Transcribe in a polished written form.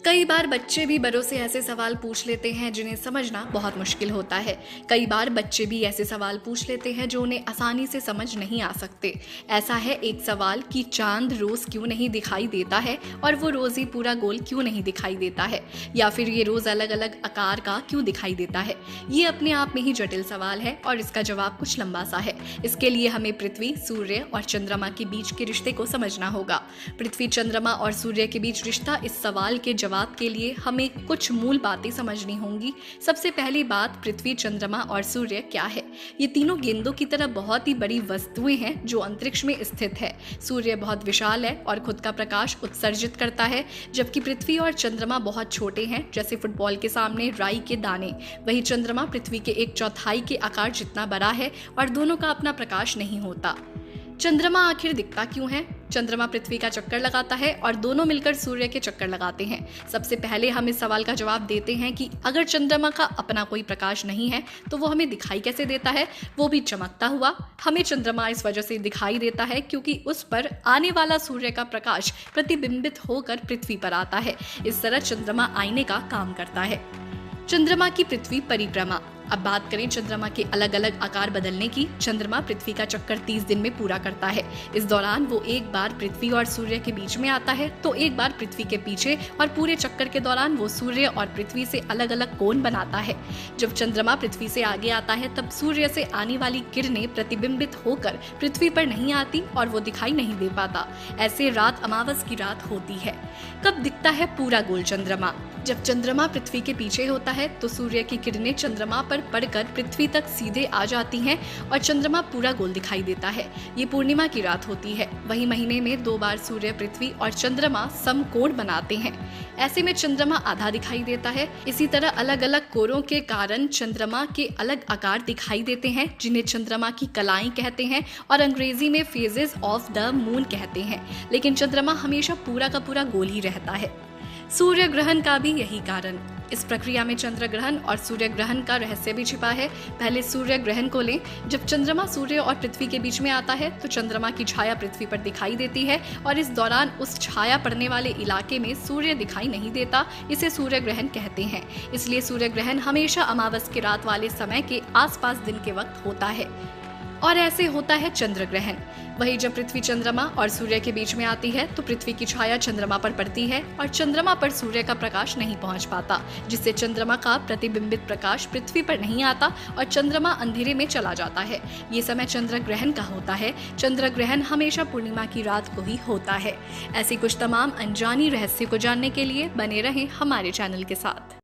कई बार बच्चे भी बड़ों से ऐसे सवाल पूछ लेते हैं जिन्हें समझना बहुत मुश्किल होता है। कई बार बच्चे भी ऐसे सवाल पूछ लेते हैं जो उन्हें आसानी से समझ नहीं आ सकते। ऐसा है एक सवाल कि चांद रोज क्यों नहीं दिखाई देता है और वो रोज ही पूरा गोल क्यों नहीं दिखाई देता है, या फिर ये रोज अलग अलग आकार का क्यों दिखाई देता है। ये अपने आप में ही जटिल सवाल है और इसका जवाब कुछ लंबा सा है। इसके लिए हमें पृथ्वी, सूर्य और चंद्रमा के बीच के रिश्ते को समझना होगा। पृथ्वी, चंद्रमा और सूर्य के बीच रिश्ता, इस सवाल के जवाब के लिए हमें कुछ मूल बातें समझनी होंगी। सबसे पहली बात, पृथ्वी, चंद्रमा और सूर्य क्या है। ये तीनों गेंदों की तरह बहुत ही बड़ी वस्तुएं हैं जो अंतरिक्ष में स्थित है। सूर्य बहुत विशाल है और खुद का प्रकाश उत्सर्जित करता है, जबकि पृथ्वी और चंद्रमा बहुत छोटे हैं, जैसे फुटबॉल के सामने राई के दाने। वही चंद्रमा पृथ्वी के 1/4 के आकार जितना बड़ा है और दोनों का अपना प्रकाश नहीं होता। चंद्रमा आखिर दिखता क्यों है? चंद्रमा पृथ्वी का चक्कर लगाता है और दोनों मिलकर सूर्य के चक्कर लगाते हैं। सबसे पहले हम इस सवाल का जवाब देते हैं कि अगर चंद्रमा का अपना कोई प्रकाश नहीं है तो वो हमें दिखाई कैसे देता है, वो भी चमकता हुआ। हमें चंद्रमा इस वजह से दिखाई देता है क्योंकि उस पर आने वाला सूर्य का प्रकाश प्रतिबिंबित होकर पृथ्वी पर आता है। इस तरह चंद्रमा आईने का काम करता है। चंद्रमा की पृथ्वी परिक्रमा। अब बात करें चंद्रमा के अलग अलग आकार बदलने की। चंद्रमा पृथ्वी का चक्कर 30 दिन में पूरा करता है। इस दौरान वो एक बार पृथ्वी और सूर्य के बीच में आता है, तो एक बार पृथ्वी के पीछे, और पूरे चक्कर के दौरान वो सूर्य और पृथ्वी से अलग अलग कोण बनाता है। जब चंद्रमा पृथ्वी से आगे आता है तब सूर्य से आने वाली किरणें प्रतिबिंबित होकर पृथ्वी पर नहीं आती और वो दिखाई नहीं दे पाता। ऐसे रात अमावस की रात होती है। कब दिखता है पूरा गोल चंद्रमा? जब चंद्रमा पृथ्वी के पीछे होता है तो सूर्य की किरणें चंद्रमा पर पड़कर पृथ्वी तक सीधे आ जाती हैं और चंद्रमा पूरा गोल दिखाई देता है। ये पूर्णिमा की रात होती है। वही महीने में 2 बार सूर्य, पृथ्वी और चंद्रमा समकोण बनाते हैं। ऐसे में चंद्रमा आधा दिखाई देता है। इसी तरह अलग अलग कोणों के कारण चंद्रमा के अलग आकार दिखाई देते हैं, जिन्हें चंद्रमा की कलाएं कहते हैं और अंग्रेजी में फेजेस ऑफ द मून कहते हैं। लेकिन चंद्रमा हमेशा पूरा का पूरा गोल ही रहता है। सूर्य ग्रहण का भी यही कारण। इस प्रक्रिया में चंद्र ग्रहण और सूर्य ग्रहण का रहस्य भी छिपा है। पहले सूर्य ग्रहण को लें। जब चंद्रमा सूर्य और पृथ्वी के बीच में आता है तो चंद्रमा की छाया पृथ्वी पर दिखाई देती है और इस दौरान उस छाया पड़ने वाले इलाके में सूर्य दिखाई नहीं देता। इसे सूर्य ग्रहण कहते हैं। इसलिए सूर्य ग्रहण हमेशा अमावस की रात वाले समय के आसपास दिन के वक्त होता है। और ऐसे होता है चंद्र ग्रहण। वही जब पृथ्वी चंद्रमा और सूर्य के बीच में आती है तो पृथ्वी की छाया चंद्रमा पर पड़ती है और चंद्रमा पर सूर्य का प्रकाश नहीं पहुंच पाता, जिससे चंद्रमा का प्रतिबिंबित प्रकाश पृथ्वी पर नहीं आता और चंद्रमा अंधेरे में चला जाता है। ये समय चंद्र ग्रहण का होता है। चंद्र ग्रहण हमेशा पूर्णिमा की रात को ही होता है। ऐसी कुछ तमाम अनजानी रहस्य को जानने के लिए बने रहें हमारे चैनल के साथ।